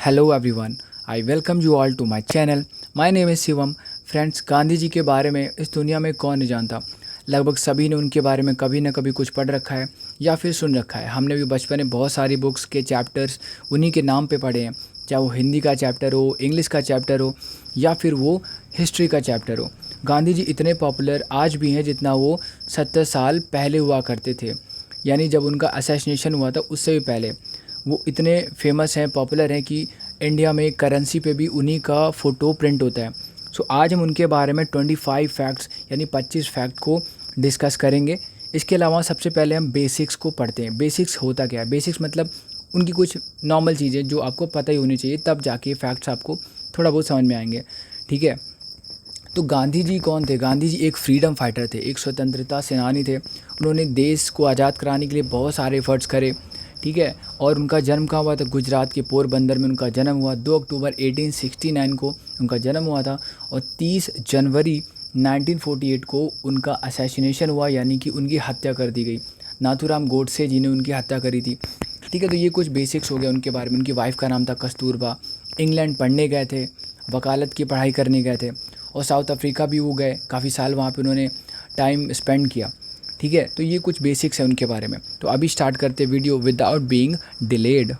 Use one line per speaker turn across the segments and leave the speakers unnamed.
Hello everyone, I welcome you all to my channel. My name is Shivam. Friends, Gandhi ji के बारे में इस दुनिया में कौन नहीं जानता। लगभग सभी ने उनके बारे में कभी ना कभी कुछ पढ़ रखा है या फिर सुन रखा है। हमने भी बचपन में बहुत सारी बुक्स के चैप्टर्स उन्हीं के नाम पे पढ़े हैं, चाहे वो हिंदी का चैप्टर हो, इंग्लिश का चैप्टर हो या फिर वो हिस्ट्री का चैप्टर हो। गांधी जी इतने पॉपुलर आज भी हैं जितना वो 70 साल पहले हुआ करते थे, यानी जब उनका असैसिनेशन हुआ था उससे भी पहले। वो इतने फेमस हैं, पॉपुलर हैं कि इंडिया में करेंसी पे भी उन्हीं का फ़ोटो प्रिंट होता है। सो आज हम उनके बारे में 25 फैक्ट्स यानी 25 फैक्ट को डिस्कस करेंगे। इसके अलावा सबसे पहले हम बेसिक्स को पढ़ते हैं। बेसिक्स होता क्या है? बेसिक्स मतलब उनकी कुछ नॉर्मल चीज़ें जो आपको पता ही होनी चाहिए, तब जाके फैक्ट्स आपको थोड़ा बहुत समझ में आएंगे। ठीक है, तो गांधी जी कौन थे? गांधी जी एक फ्रीडम फाइटर थे, एक स्वतंत्रता सेनानी थे। उन्होंने देश को आज़ाद कराने के लिए बहुत सारे एफर्ट्स करे। ठीक है, और उनका जन्म कहाँ हुआ था? गुजरात के पोरबंदर में उनका जन्म हुआ। 2 अक्टूबर 1869 को उनका जन्म हुआ था और 30 जनवरी 1948 को उनका असैसिनेशन हुआ, यानी कि उनकी हत्या कर दी गई। नाथूराम गोडसे जी ने उनकी हत्या करी थी। ठीक है, तो ये कुछ बेसिक्स हो गया उनके बारे में। उनकी वाइफ का नाम था कस्तूरबा। इंग्लैंड पढ़ने गए थे, वकालत की पढ़ाई करने गए थे और साउथ अफ्रीका भी वो गए। काफ़ी साल वहाँ पे उन्होंने टाइम स्पेंड किया। ठीक है, तो ये कुछ बेसिक्स है उनके बारे में। तो अभी स्टार्ट करते वीडियो विदाउट बीइंग डिलेड।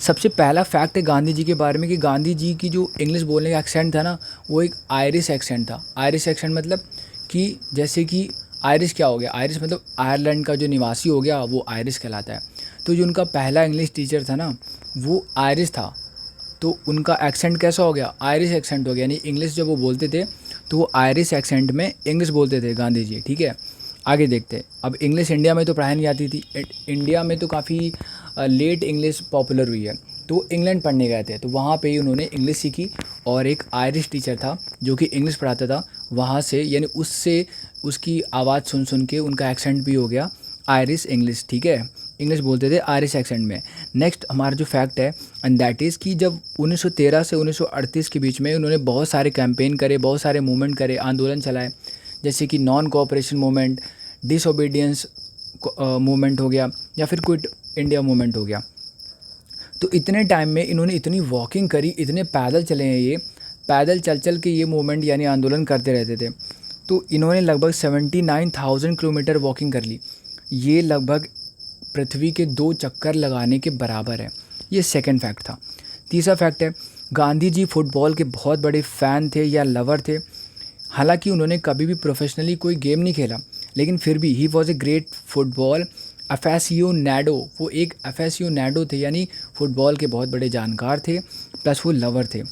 सबसे पहला फैक्ट है गांधी जी के बारे में कि गांधी जी की जो इंग्लिश बोलने का एक्सेंट था ना, वो एक आयरिश एक्सेंट था। आयरिश एक्सेंट मतलब कि जैसे कि आयरिश क्या हो गया? आयरिश मतलब आयरलैंड का जो निवासी हो गया, वो आयरिश कहलाता है। तो जो उनका पहला इंग्लिश टीचर था ना, वो आयरिश था। तो उनका एक्सेंट कैसा हो गया? आयरिश एक्सेंट हो गया, यानी इंग्लिश जब वो बोलते थे तो वो आयरिश एक्सेंट में इंग्लिश बोलते थे गांधी जी। ठीक है, आगे देखते हैं। अब इंग्लिश इंडिया में तो पढ़ाई नहीं आती थी। इंडिया में तो काफ़ी लेट इंग्लिश पॉपुलर हुई है। तो वो इंग्लैंड पढ़ने गए थे, तो वहाँ पे ही उन्होंने इंग्लिश सीखी और एक आयरिश टीचर था जो कि इंग्लिश पढ़ाता था। वहाँ से यानी उससे उसकी आवाज़ सुन सुन के उनका एक्सेंट भी हो गया आयरिश इंग्लिश। ठीक है, इंग्लिश बोलते थे आयरिश एक्सेंट में। नेक्स्ट हमारा जो फैक्ट है एंड दैट इज़ कि जब 1913 से 1938 के बीच में उन्होंने बहुत सारे कैंपेन करे, बहुत सारे मूवमेंट करे, आंदोलन चलाए, जैसे कि non cooperation movement, disobedience movement हो गया या फिर क्विट इंडिया मूवमेंट हो गया। तो इतने टाइम में इन्होंने इतनी वॉकिंग करी, इतने पैदल चले हैं, ये पैदल चल चल के ये मूवमेंट यानी आंदोलन करते रहते थे। तो इन्होंने लगभग 79,000 किलोमीटर वॉकिंग कर ली। ये लगभग पृथ्वी के 2 चक्कर लगाने के बराबर है। ये सेकंड फैक्ट था। तीसरा फैक्ट है, गांधी जी फुटबॉल के बहुत बड़े फ़ैन थे या लवर थे। हालांकि उन्होंने कभी भी प्रोफेशनली कोई गेम नहीं खेला, लेकिन फिर भी he was a great football aficionado. वो एक अफेसियोनेडो थे, यानी फुटबॉल के बहुत बड़े जानकार थे, प्लस वो लवर थे।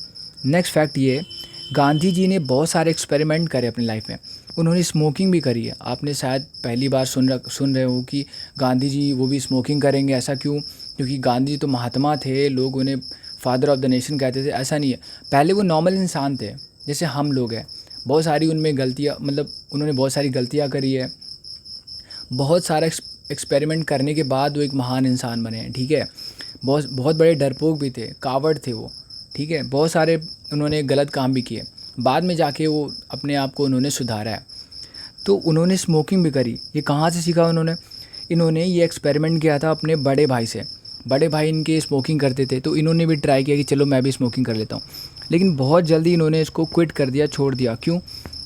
नेक्स्ट फैक्ट ये है, गांधी जी ने बहुत सारे एक्सपेरिमेंट करे अपनी लाइफ में। उन्होंने स्मोकिंग भी करी है। आपने शायद पहली बार सुन रहे हो कि गांधी जी वो भी स्मोकिंग करेंगे। ऐसा क्यों? क्योंकि गांधी जी तो महात्मा थे, लोग उन्हें फादर ऑफ द नेशन कहते थे। ऐसा नहीं है, पहले वो नॉर्मल इंसान थे जैसे हम लोग हैं। बहुत सारी उनमें गलतियाँ, मतलब उन्होंने बहुत सारी गलतियाँ करी है। बहुत सारा एक्सपेरिमेंट करने के बाद वो एक महान इंसान बने हैं। ठीक है, बहुत बहुत बड़े डरपोक भी थे, कावड़ थे वो। ठीक है, बहुत सारे उन्होंने गलत काम भी किए, बाद में जाके वो अपने आप को उन्होंने सुधारा है। तो उन्होंने स्मोकिंग भी करी। ये कहाँ से सीखा उन्होंने? इन्होंने ये एक्सपेरिमेंट किया था अपने बड़े भाई से। बड़े भाई इनके स्मोकिंग करते थे, तो इन्होंने भी ट्राई किया कि चलो मैं भी स्मोकिंग कर लेता हूँ। लेकिन बहुत जल्दी इन्होंने इसको क्विट कर दिया, छोड़ दिया। क्यों?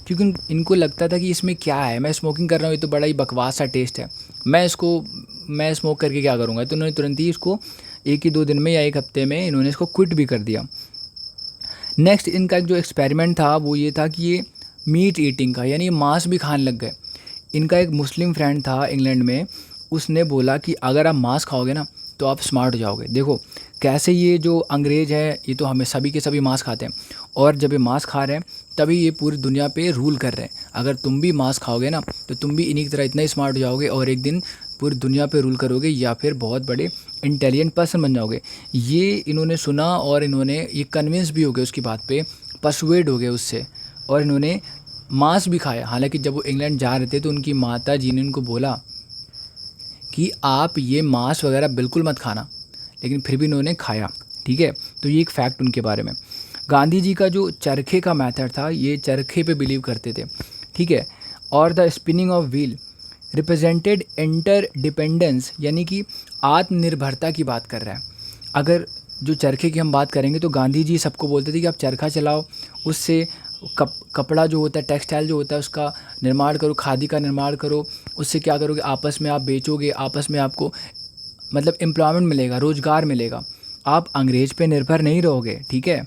क्योंकि इनको लगता था कि इसमें क्या है, मैं स्मोकिंग कर रहा हूँ, ये तो बड़ा ही बकवास सा टेस्ट है, मैं स्मोक करके क्या करूँगा। तो उन्होंने तुरंत ही इसको 1 ही 2 दिन में या 1 हफ्ते में इन्होंने इसको क्विट भी कर दिया। नेक्स्ट इनका जो एक्सपेरिमेंट था वो ये था कि ये मीट ईटिंग का, यानी मांस भी खाने लग गए। इनका एक मुस्लिम फ्रेंड था इंग्लैंड में, उसने बोला कि अगर आप मांस खाओगे ना तो आप स्मार्ट हो जाओगे। देखो कैसे ये जो अंग्रेज़ है, ये तो हमें सभी के सभी मांस खाते हैं, और जब ये मांस खा रहे हैं तभी ये पूरी दुनिया पे रूल कर रहे हैं। अगर तुम भी मांस खाओगे ना तो तुम भी इन्हीं की तरह इतना स्मार्ट हो जाओगे और एक दिन पूरी दुनिया पे रूल करोगे या फिर बहुत बड़े इंटेलिजेंट पर्सन बन जाओगे। ये इन्होंने सुना और इन्होंने ये कन्विंस भी हो गए उसकी बात पे, पर्सुएड हो गए उससे, और इन्होंने मांस भी खाया। हालांकि जब वो इंग्लैंड जा रहे थे तो उनकी माता जी ने उनको बोला कि आप ये मांस वगैरह बिल्कुल मत खाना, लेकिन फिर भी इन्होंने खाया। ठीक है, तो ये एक फैक्ट उनके बारे में। गांधी जी का जो चरखे का मेथड था, ये चरखे पे बिलीव करते थे। ठीक है, और the spinning of wheel represented inter dependence, यानी कि आत्मनिर्भरता की बात कर रहा है। अगर जो चरखे की हम बात करेंगे तो गांधी जी सबको बोलते थे कि आप चरखा चलाओ, उससे कपड़ा जो होता है, टेक्सटाइल जो होता है उसका निर्माण करो, खादी का निर्माण करो। उससे क्या करोगे, आपस में आप बेचोगे, आपस में आपको मतलब एम्प्लॉयमेंट मिलेगा, रोज़गार मिलेगा, आप अंग्रेज़ पे निर्भर नहीं रहोगे। ठीक है,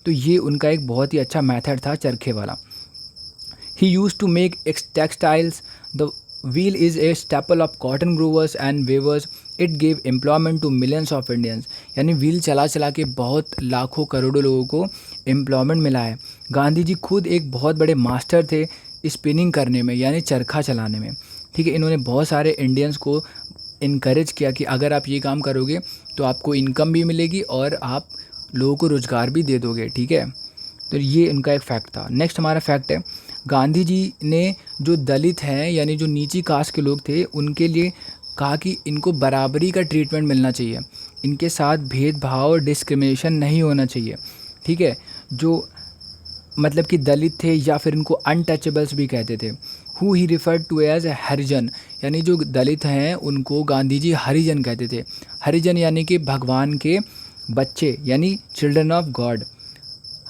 तो ये उनका एक बहुत ही अच्छा मेथड था चरखे वाला। He used to make textiles. The wheel is a staple of cotton growers and weavers. It gave employment to millions of Indians. यानी व्हील चला चला के बहुत लाखों करोड़ों लोगों को एम्प्लॉयमेंट मिला है। गांधी जी खुद एक बहुत बड़े मास्टर थे स्पिनिंग करने में, यानी चरखा चलाने में। ठीक है, इन्होंने बहुत सारे इंडियंस को इनकरेज किया कि अगर आप ये काम करोगे तो आपको इनकम भी मिलेगी और आप लोगों को रोज़गार भी दे दोगे। ठीक है, तो ये इनका एक फैक्ट था। नेक्स्ट हमारा फैक्ट है, गांधी जी ने जो दलित हैं यानी जो नीची कास्ट के लोग थे उनके लिए कहा कि इनको बराबरी का ट्रीटमेंट मिलना चाहिए, इनके साथ भेदभाव और डिस्क्रिमिनेशन नहीं होना चाहिए। ठीक है, जो मतलब कि दलित थे या फिर इनको अनटचेबल्स भी कहते थे। Who he referred to as Harijan, यानी जो दलित हैं उनको गांधी जी हरिजन कहते थे। हरिजन यानी कि भगवान के बच्चे, यानी चिल्ड्रन ऑफ गॉड।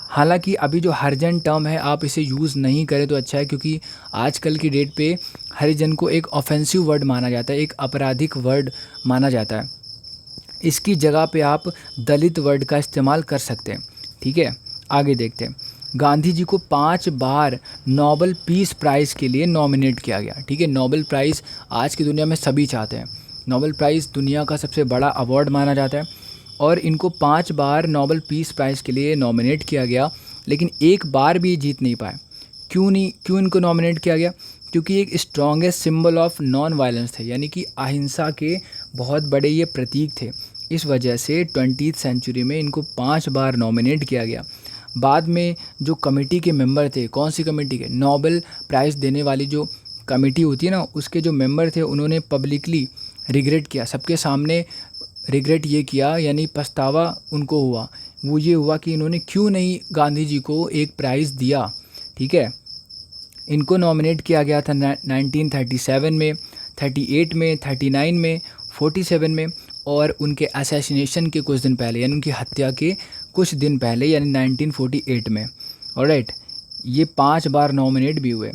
हालांकि अभी जो हरिजन टर्म है आप इसे यूज़ नहीं करें तो अच्छा है, क्योंकि आजकल की डेट पे हरिजन को एक ऑफेंसिव वर्ड माना जाता है, एक आपराधिक वर्ड माना जाता है। इसकी जगह पे आप दलित वर्ड का इस्तेमाल कर सकते हैं। ठीक है, आगे देखते हैं। गांधी जी को 5 बार नोबेल पीस प्राइज़ के लिए नॉमिनेट किया गया। ठीक है, नोबेल प्राइज़ आज की दुनिया में सभी चाहते हैं। नोबेल प्राइज़ दुनिया का सबसे बड़ा अवार्ड माना जाता है और इनको 5 बार नोबेल पीस प्राइज़ के लिए नॉमिनेट किया गया, लेकिन एक बार भी जीत नहीं पाए। क्यों इनको नॉमिनेट किया गया? क्योंकि एक strongest symbol of non violence थे, यानी कि अहिंसा के बहुत बड़े ये प्रतीक थे। इस वजह से 20वीं सेंचुरी में इनको 5 बार नॉमिनेट किया गया। बाद में जो कमेटी के मेंबर थे, कौन सी कमेटी के, नोबेल प्राइज़ देने वाली जो कमेटी होती है ना, उसके जो मेंबर थे उन्होंने पब्लिकली रिग्रेट किया, सबके सामने रिग्रेट ये किया, यानी पछतावा उनको हुआ। वो ये हुआ कि इन्होंने क्यों नहीं गांधी जी को एक प्राइज़ दिया। ठीक है, इनको नॉमिनेट किया गया था 1937 में, 38 में, 39 में, 47 में और उनके असैसिनेशन के कुछ दिन पहले, यानी उनकी हत्या के कुछ दिन पहले, यानी 1948 में। ऑलराइट, ये 5 बार नॉमिनेट भी हुए।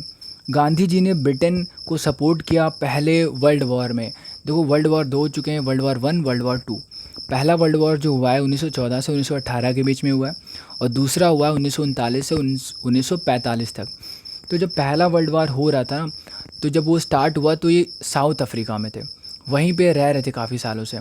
गांधी जी ने ब्रिटेन को सपोर्ट किया पहले वर्ल्ड वॉर में। देखो, वर्ल्ड वॉर 2 हो चुके हैं, वर्ल्ड वॉर 1, वर्ल्ड वॉर 2। पहला वर्ल्ड वॉर जो हुआ है 1914 से 1918 के बीच में हुआ है और दूसरा हुआ है 1939 से 1945 तक। तो जब पहला वर्ल्ड वॉर हो रहा था, तो जब वो स्टार्ट हुआ तो ये साउथ अफ्रीका में थे, वहीं पे रह रहे थे काफ़ी सालों से।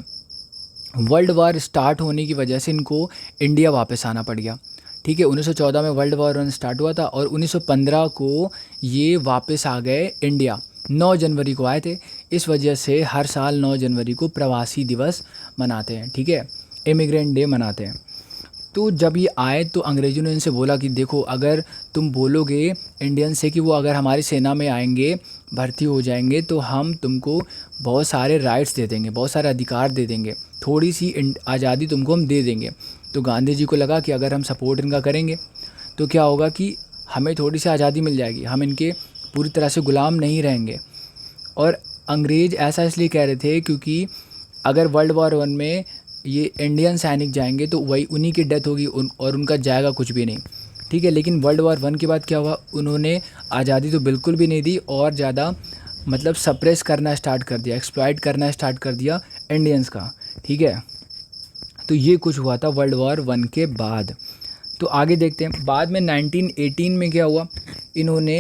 वर्ल्ड वॉर स्टार्ट होने की वजह से इनको इंडिया वापस आना पड़ गया। ठीक है, 1914 में वर्ल्ड वॉर 1 स्टार्ट हुआ था और 1915 को ये वापस आ गए इंडिया। 9 जनवरी को आए थे। इस वजह से हर साल 9 जनवरी को प्रवासी दिवस मनाते हैं। ठीक है, इमिग्रेंट डे मनाते हैं। तो जब ये आए तो अंग्रेज़ों ने इनसे बोला कि देखो, अगर तुम बोलोगे इंडियन से कि वो अगर हमारी सेना में आएंगे, भर्ती हो जाएंगे, तो हम तुमको बहुत सारे राइट्स दे देंगे, बहुत सारे अधिकार दे देंगे, थोड़ी सी आज़ादी तुमको हम दे देंगे। तो गांधी जी को लगा कि अगर हम सपोर्ट इनका करेंगे तो क्या होगा कि हमें थोड़ी सी आज़ादी मिल जाएगी, हम इनके पूरी तरह से ग़ुलाम नहीं रहेंगे। और अंग्रेज़ ऐसा इसलिए कह रहे थे क्योंकि अगर वर्ल्ड वॉर 1 में ये इंडियन सैनिक जाएंगे तो वही उन्हीं की डेथ होगी और उनका जाएगा कुछ भी नहीं। ठीक है, लेकिन वर्ल्ड वॉर 1 के बाद क्या हुआ, उन्होंने आज़ादी तो बिल्कुल भी नहीं दी और ज़्यादा मतलब सप्रेस करना स्टार्ट कर दिया, एक्सप्लॉइट करना स्टार्ट कर दिया इंडियंस का। ठीक है, तो ये कुछ हुआ था वर्ल्ड वॉर 1 के बाद। तो आगे देखते हैं, बाद में 1918 में क्या हुआ, इन्होंने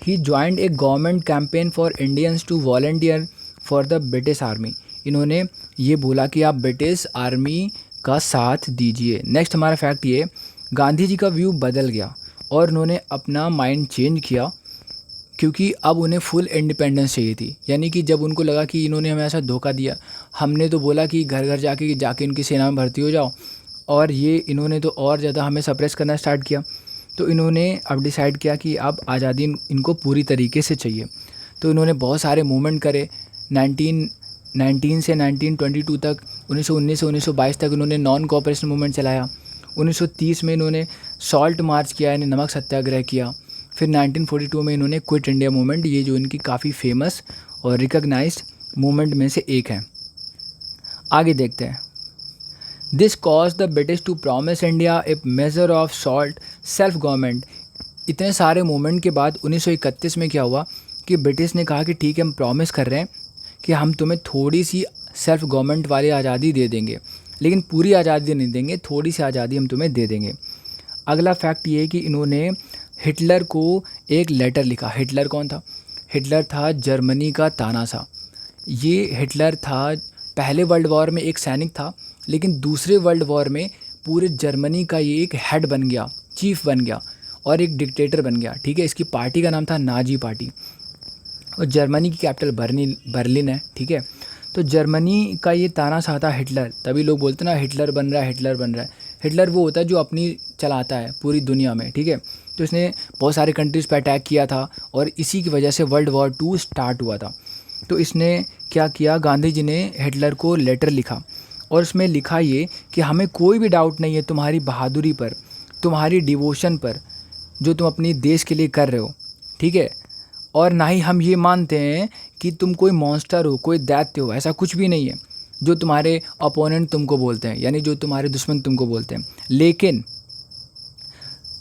ही joined a government campaign for Indians to volunteer for the British army. इन्होंने ये बोला कि आप ब्रिटिश आर्मी का साथ दीजिए। नेक्स्ट हमारा फैक्ट ये, गांधी जी का व्यू बदल गया और उन्होंने अपना माइंड चेंज किया क्योंकि अब उन्हें फुल इंडिपेंडेंस चाहिए थी। यानी कि जब उनको लगा कि इन्होंने हमें ऐसा धोखा दिया, हमने तो बोला कि घर घर जाके इनकी सेना में भर्ती हो जाओ और ये इन्होंने तो और ज़्यादा हमें सप्रेस करना स्टार्ट किया। तो इन्होंने अब डिसाइड किया कि अब आज़ादी इनको पूरी तरीके से चाहिए। तो इन्होंने बहुत सारे मूवमेंट करे। 1919 से 1922 तक, 1919 से 1922 तक इन्होंने नॉन कोऑपरेशन मूवमेंट चलाया। 1930 में इन्होंने सॉल्ट मार्च किया, यानी नमक सत्याग्रह किया। फिर 1942 में इन्होंने क्विट इंडिया मूवमेंट, ये जो इनकी काफ़ी फेमस और रिकॉग्नाइज्ड मूवमेंट में से एक है। आगे देखते हैं, this cause the British to promise India a major of salt self government. इतने सारे मूवमेंट के बाद 1931 में क्या हुआ कि ब्रिटिश ने कहा कि ठीक है, हम प्रॉमिस कर रहे हैं कि हम तुम्हें थोड़ी सी सेल्फ गवर्नमेंट वाली आज़ादी दे देंगे, लेकिन पूरी आज़ादी नहीं देंगे, थोड़ी सी आज़ादी हम तुम्हें दे देंगे। अगला फैक्ट ये है कि इन्होंने हिटलर को एक लेटर लिखा। हिटलर कौन था? हिटलर था जर्मनी का तानाशाह। ये हिटलर था, पहले वर्ल्ड वॉर में एक सैनिक था, लेकिन दूसरे वर्ल्ड वॉर में पूरे जर्मनी का ये एक हेड बन गया, चीफ बन गया और एक डिक्टेटर बन गया। ठीक है, इसकी पार्टी का नाम था नाजी पार्टी और जर्मनी की कैपिटल बर्लिन है। ठीक है, तो जर्मनी का ये तानाशाह था हिटलर। तभी लोग बोलते ना हिटलर बन रहा है, हिटलर बन रहा है। हिटलर वो होता है जो अपनी चलाता है पूरी दुनिया में। ठीक है, तो इसने बहुत सारे कंट्रीज़ पर अटैक किया था और इसी की वजह से वर्ल्ड वॉर 2 स्टार्ट हुआ था। तो इसने क्या किया, गांधी जी ने हिटलर को लेटर लिखा और उसमें लिखा ये कि हमें कोई भी डाउट नहीं है तुम्हारी बहादुरी पर, तुम्हारी डिवोशन पर, जो तुम अपनी देश के लिए कर रहे हो। ठीक है, और ना ही हम ये मानते हैं कि तुम कोई मॉन्स्टर हो, कोई दैत्य हो, ऐसा कुछ भी नहीं है जो तुम्हारे अपोनेंट तुमको बोलते हैं, यानी जो तुम्हारे दुश्मन तुमको बोलते हैं। लेकिन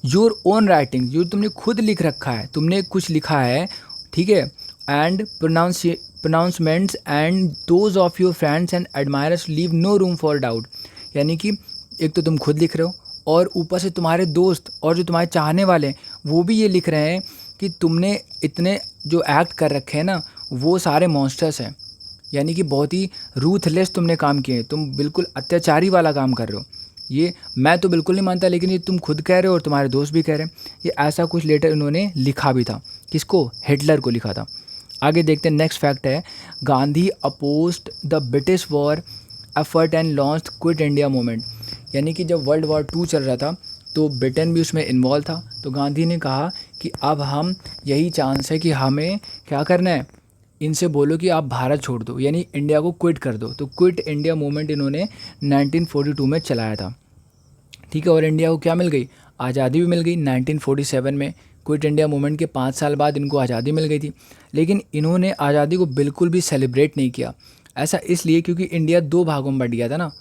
योर ओन राइटिंग, जो तुमने खुद लिख रखा है, तुमने कुछ लिखा है, ठीक है, and pronouncements and those of your friends and admirers leave no room for doubt. यानी कि एक तो तुम खुद लिख रहे हो और ऊपर से तुम्हारे दोस्त और जो तुम्हारे चाहने वाले हैं वो भी ये लिख रहे हैं कि तुमने इतने जो एक्ट कर रखे हैं ना, वो सारे मॉन्स्टर्स हैं। यानी कि बहुत ही रूथलेस तुमने काम किए हैं, तुम बिल्कुल अत्याचारी वाला काम कर रहे हो। ये मैं तो बिल्कुल नहीं मानता, लेकिन ये तुम खुद कह रहे हो और तुम्हारे दोस्त भी कह रहे हैं। ये ऐसा कुछ लेटर इन्होंने लिखा भी था। किसको? हिटलर को लिखा था। आगे देखते हैं, नेक्स्ट फैक्ट है, Gandhi opposed the British war effort and launched quit India movement. यानी कि जब वर्ल्ड वॉर 2 चल रहा था तो ब्रिटेन भी उसमें इन्वॉल्व था। तो गांधी ने कहा कि अब हम यही चांस है कि हमें क्या करना है, इनसे बोलो कि आप भारत छोड़ दो, यानी इंडिया को क्विट कर दो। तो क्विट इंडिया मूवमेंट इन्होंने 1942 में चलाया था। ठीक है, और इंडिया को क्या मिल गई? आज़ादी भी मिल गई 1947 में। क्विट इंडिया मूवमेंट के 5 साल बाद इनको आज़ादी मिल गई थी, लेकिन इन्होंने आज़ादी को बिल्कुल भी सेलिब्रेट नहीं किया। ऐसा इसलिए क्योंकि इंडिया 2 भागों में बट गया था ना,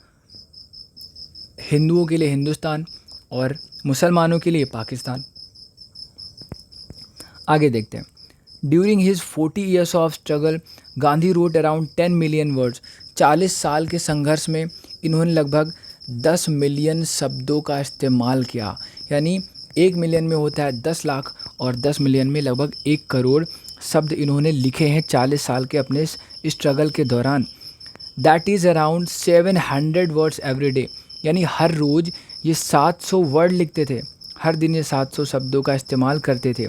हिंदुओं के लिए हिंदुस्तान और मुसलमानों के लिए पाकिस्तान। आगे देखते हैं, during his 40 years of struggle Gandhi wrote around 10 million words. 40 साल के संघर्ष में इन्होंने लगभग 10 मिलियन शब्दों का इस्तेमाल किया। यानी 1 मिलियन में होता है 10 लाख और 10 मिलियन में लगभग 1 करोड़ शब्द इन्होंने लिखे हैं 40 साल के अपने स्ट्रगल के दौरान। That is around 700 words every day. यानी हर रोज़ ये 700 वर्ड लिखते थे, हर दिन ये 700 शब्दों का इस्तेमाल करते थे।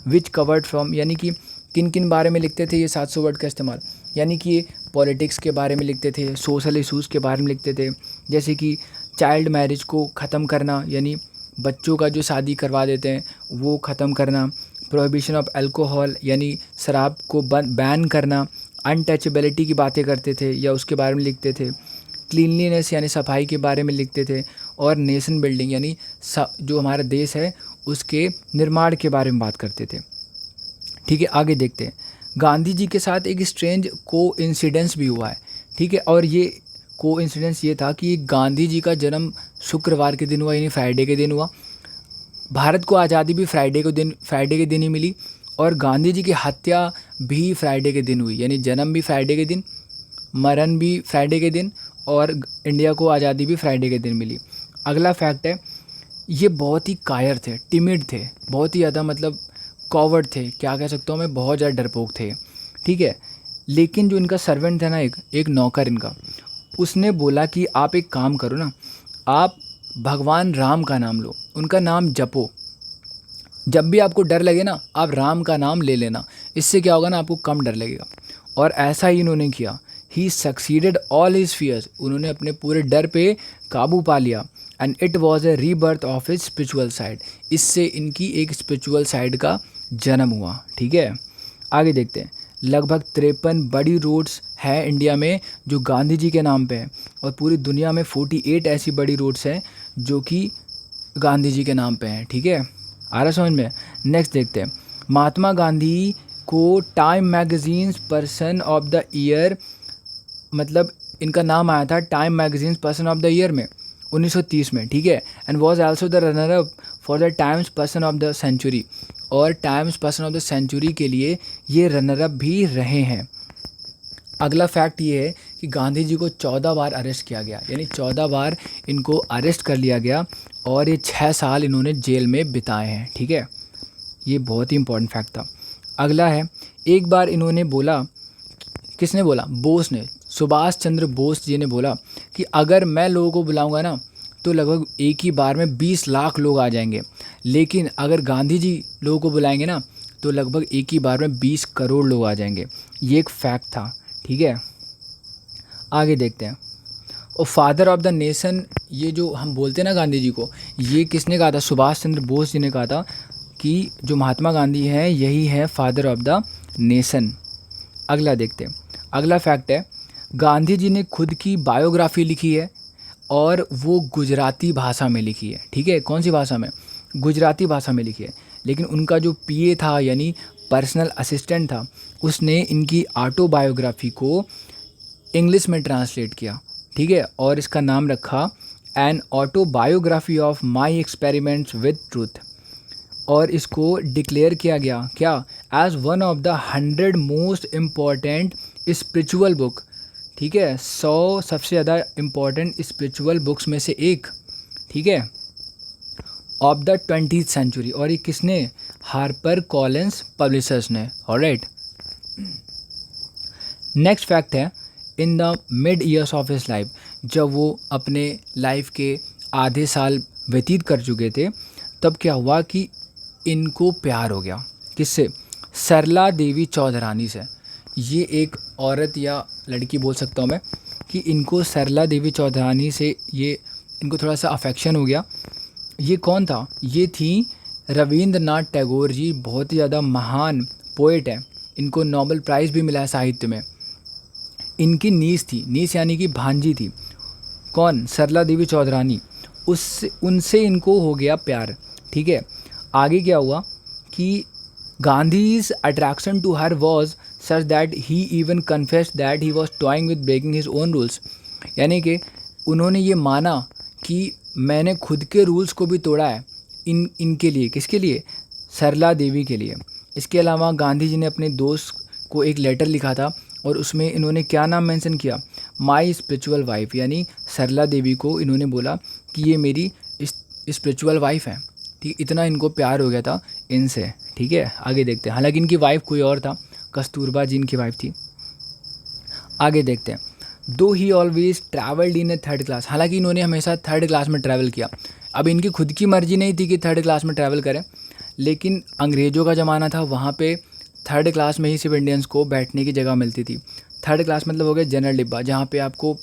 विच कवर्ड फ्रॉम, यानी कि किन किन बारे में लिखते थे ये 700 वर्ड का इस्तेमाल, यानी कि ये पॉलिटिक्स के बारे में लिखते थे, सोशल इशूज़ के बारे में लिखते थे, जैसे कि चाइल्ड मैरिज को ख़त्म करना, यानी बच्चों का जो शादी करवा देते हैं वो ख़त्म करना, प्रोहिबिशन ऑफ अल्कोहल यानी शराब को बैन करना, अनटचेबिलिटी की बातें करते थे या उसके बारे में लिखते थे, क्लीनलीनेस यानी सफाई के बारे में लिखते थे, और नेशन बिल्डिंग यानी जो हमारा देश है उसके निर्माण के बारे में बात करते थे। ठीक है, आगे देखते हैं, गांधी जी के साथ एक स्ट्रेंज कोइंसिडेंस भी हुआ है। ठीक है, और ये कोइंसिडेंस ये था कि गांधी जी का जन्म शुक्रवार के दिन हुआ, यानी फ्राइडे के दिन हुआ। भारत को आज़ादी भी फ्राइडे के दिन ही मिली और गांधी जी की हत्या भी फ्राइडे के दिन हुई, यानी जन्म भी फ्राइडे के दिन, मरण भी फ्राइडे के दिन और इंडिया को आज़ादी भी फ्राइडे के दिन मिली। अगला फैक्ट है, ये बहुत ही कायर थे, टिमिड थे, बहुत ही ज़्यादा मतलब कॉवर्ड थे, क्या कह सकता हूँ मैं, बहुत ज़्यादा डरपोक थे। ठीक है, लेकिन जो इनका सर्वेंट था ना, एक नौकर इनका, उसने बोला कि आप एक काम करो ना, आप भगवान राम का नाम लो, उनका नाम जपो, जब भी आपको डर लगे ना आप राम का नाम ले लेना, इससे क्या होगा ना, आपको कम डर लगेगा। और ऐसा ही इन्होंने किया। ही सक्सीडेड ऑल हिज फियर्स, उन्होंने अपने पूरे डर पे काबू पा लिया। And it was a rebirth of his spiritual side, इससे इनकी एक स्पिरिचुअल साइड का जन्म हुआ। ठीक है, आगे देखते हैं, लगभग 53 बड़ी रोड्स हैं इंडिया में जो गांधी जी के नाम पे हैं, और पूरी दुनिया में 48 ऐसी बड़ी रोड्स हैं जो कि गांधी जी के नाम पे हैं। ठीक है, आ रहा समझ में? नेक्स्ट देखते हैं, महात्मा गांधी को Time magazine's person of the year, मतलब इनका नाम आया था Time magazine's person of the year में। 1930 में, ठीक है। And was also the runner up for the Time's person of the century, और Time's person of the century के लिए ये रनर अप भी रहे हैं। अगला फैक्ट ये है कि गांधी जी को 14 बार अरेस्ट किया गया, यानी 14 बार इनको अरेस्ट कर लिया गया और ये 6 साल इन्होंने जेल में बिताए हैं, ठीक है। ये बहुत ही इंपॉर्टेंट फैक्ट था। अगला है, एक बार इन्होंने बोला, किसने बोला? बोस ने, सुभाष चंद्र बोस जी ने बोला कि अगर मैं लोगों को बुलाऊंगा ना तो लगभग एक ही बार में 20 लाख लोग आ जाएंगे, लेकिन अगर गांधी जी लोगों को बुलाएंगे ना तो लगभग एक ही बार में 20 करोड़ लोग आ जाएंगे। ये एक फैक्ट था, ठीक है। आगे देखते हैं। और फादर ऑफ द नेशन, ये जो हम बोलते हैं ना गांधी जी को, ये किसने कहा था? सुभाष चंद्र बोस जी ने कहा था कि जो महात्मा गांधी हैं यही है फादर ऑफ द नेशन। अगला देखते हैं। अगला फैक्ट है, गांधी जी ने खुद की बायोग्राफी लिखी है और वो गुजराती भाषा में लिखी है, ठीक है। कौन सी भाषा में? गुजराती भाषा में लिखी है। लेकिन उनका जो पीए था यानी पर्सनल असिस्टेंट था, उसने इनकी ऑटोबायोग्राफी को इंग्लिश में ट्रांसलेट किया, ठीक है, और इसका नाम रखा an autobiography of my experiments with truth. और इसको डिक्लेयर किया गया क्या? As one of the 100 most important spiritual book, ठीक है, 100 सबसे ज़्यादा इम्पॉर्टेंट स्पिरिचुअल बुक्स में से एक, ठीक है, ऑफ द 20th सेंचुरी। और ये किसने? हार्पर कॉलिंस पब्लिशर्स ने। ऑलराइट, नेक्स्ट फैक्ट है, in the mid years of his life, जब वो अपने लाइफ के आधे साल व्यतीत कर चुके थे, तब क्या हुआ कि इनको प्यार हो गया। किससे? सरला देवी चौधरानी से। ये एक औरत या लड़की बोल सकता हूँ मैं कि इनको सरला देवी चौधरानी से ये इनको थोड़ा सा अफेक्शन हो गया। ये कौन था? ये थी रविंद्रनाथ टैगोर जी, बहुत ही ज़्यादा महान पोएट है। इनको नोबेल प्राइज़ भी मिला है साहित्य में। इनकी नीस थी, नीस यानी कि भांजी थी। कौन? सरला देवी चौधरानी। उनसे इनको हो गया प्यार, ठीक है। आगे क्या हुआ कि Gandhi's attraction to her was such that he even confessed that he was toying with breaking his own rules, यानी कि उन्होंने ये माना कि मैंने खुद के रूल्स को भी तोड़ा है इनके लिए। किसके लिए? सरला देवी के लिए। इसके अलावा गांधी जी ने अपने दोस्त को एक लेटर लिखा था और उसमें इन्होंने क्या नाम मेंशन किया? माई स्पिरिचुअल वाइफ, यानी सरला देवी को इन्होंने बोला कि ये मेरी स्पिरिचुअल वाइफ है, ठीक। इतना इनको प्यार हो गया था इनसे, ठीक है। आगे देखते हैं। हालांकि इनकी वाइफ कोई और था, कस्तूरबा जी इनकी वाइफ थी। आगे देखते हैं। दो ही always travelled in A third class, हालांकि इन्होंने हमेशा थर्ड क्लास में ट्रैवल किया। अब इनकी खुद की मर्जी नहीं थी कि थर्ड क्लास में ट्रैवल करें, लेकिन अंग्रेज़ों का ज़माना था, वहाँ पे थर्ड क्लास में ही सिर्फ इंडियंस को बैठने की जगह मिलती थी। थर्ड क्लास मतलब हो गया जनरल डिब्बा, जहाँ पे आपको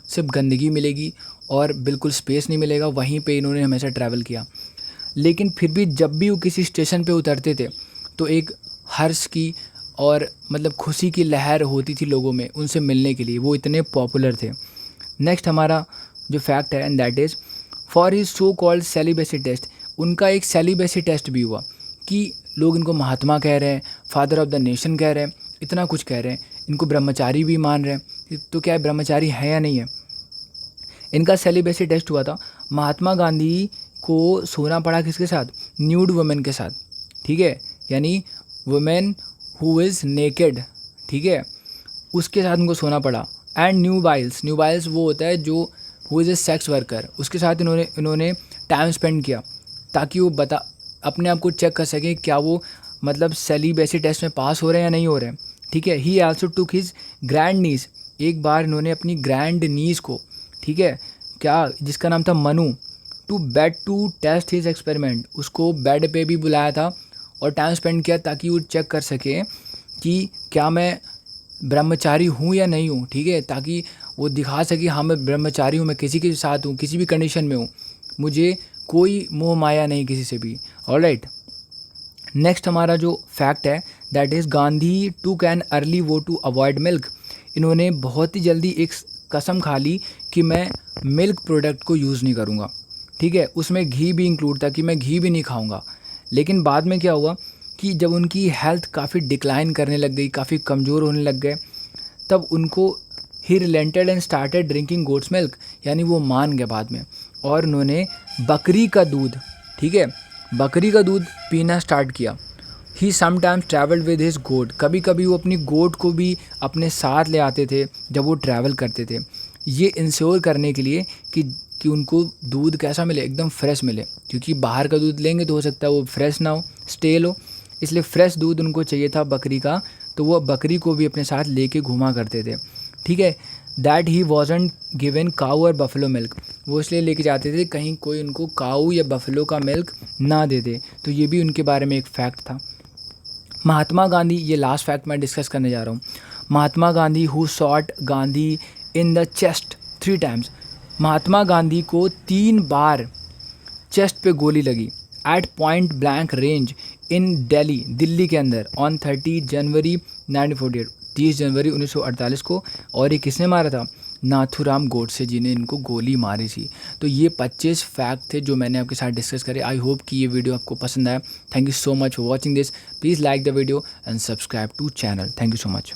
सिर्फ गंदगी मिलेगी और बिल्कुल स्पेस नहीं मिलेगा। वहीं पे इन्होंने हमेशा ट्रैवल किया। लेकिन फिर भी जब भी वो किसी स्टेशन पे उतरते थे तो एक हर्ष की और मतलब खुशी की लहर होती थी लोगों में उनसे मिलने के लिए, वो इतने पॉपुलर थे। नेक्स्ट हमारा जो फैक्ट है, and that is for his so called celibacy test. उनका एक सेलिबेसी टेस्ट भी हुआ कि लोग इनको महात्मा कह रहे हैं, फादर ऑफ द नेशन कह रहे हैं, इतना कुछ कह रहे हैं, इनको ब्रह्मचारी भी मान रहे हैं। तो क्या ब्रह्मचारी है या नहीं है? इनका सेलिबेसी टेस्ट हुआ था। महात्मा गांधी को सोना पड़ा किसके साथ? न्यूड वुमेन के साथ, ठीक है, यानी वुमेन हु इज़ नेकेड, ठीक है, उसके साथ उनको सोना पड़ा। एंड न्यूबाइल्स वो होता है जो who is a sex worker, उसके साथ इन्होंने टाइम स्पेंड किया ताकि वो अपने आप को चेक कर सकें क्या वो मतलब सेलिबेसी टेस्ट में पास हो रहे हैं या नहीं हो रहे हैं, ठीक है। He also took his grand nieces, एक बार इन्होंने अपनी ग्रैंड नीस को, ठीक है, क्या, जिसका नाम था Manu, to bed to test his experiment, उसको बेड पे भी बुलाया था और टाइम स्पेंड किया ताकि वो चेक कर सके कि क्या मैं ब्रह्मचारी हूँ या नहीं हूँ, ठीक है, ताकि वो दिखा सके हाँ मैं ब्रह्मचारी हूँ, मैं किसी के साथ हूँ, किसी भी कंडीशन में हूँ, मुझे कोई मोह माया नहीं किसी से भी। ऑलराइट, नेक्स्ट हमारा जो फैक्ट है that is Gandhi took an early vote to avoid milk. इन्होंने बहुत ही जल्दी एक कसम खा ली कि मैं मिल्क प्रोडक्ट को यूज़ नहीं करूँगा, ठीक है, उसमें घी भी इंक्लूड था कि मैं घी भी नहीं खाऊंगा। लेकिन बाद में क्या हुआ कि जब उनकी हेल्थ काफ़ी डिक्लाइन करने लग गई, काफ़ी कमज़ोर होने लग गए, तब उनको he relented and started drinking goat's milk, यानी वो मान गए बाद में, और उन्होंने बकरी का दूध, ठीक है, बकरी का दूध पीना स्टार्ट किया। He sometimes travelled with his goat, कभी कभी वो अपनी गोट को भी अपने साथ ले आते थे जब वो ट्रैवल करते थे, ये इंश्योर करने के लिए कि उनको दूध कैसा मिले, एकदम फ्रेश मिले, क्योंकि बाहर का दूध लेंगे तो हो सकता है वो फ्रेश ना हो, स्टेल हो, इसलिए फ्रेश दूध उनको चाहिए था बकरी का। तो वो बकरी को भी अपने साथ लेके घुमा करते थे, ठीक है। दैट ही वॉजंट गिवन काऊ और बफलो मिल्क, वो इसलिए लेके जाते थे कहीं कोई उनको काऊ या बफलो का मिल्क ना दे दे। तो ये भी उनके बारे में एक फैक्ट था। महात्मा गांधी, ये लास्ट फैक्ट मैं डिस्कस करने जा रहा हूँ। Mahatma Gandhi who shot Gandhi in the chest 3 times, Mahatma Gandhi को 3 बार चेस्ट पे गोली लगी at point blank range in Delhi, Delhi के अंदर ऑन 30 जनवरी 1948, 30 जनवरी 1948 को। और ये किसने मारा था? नाथूराम गोडसे जी ने इनको गोली मारी थी। तो ये 25 फैक्ट थे जो मैंने आपके साथ डिस्कस करे। आई होप कि ये वीडियो आपको पसंद आया। Thank you so much for watching this. Please like the video and subscribe to channel. Thank you so much.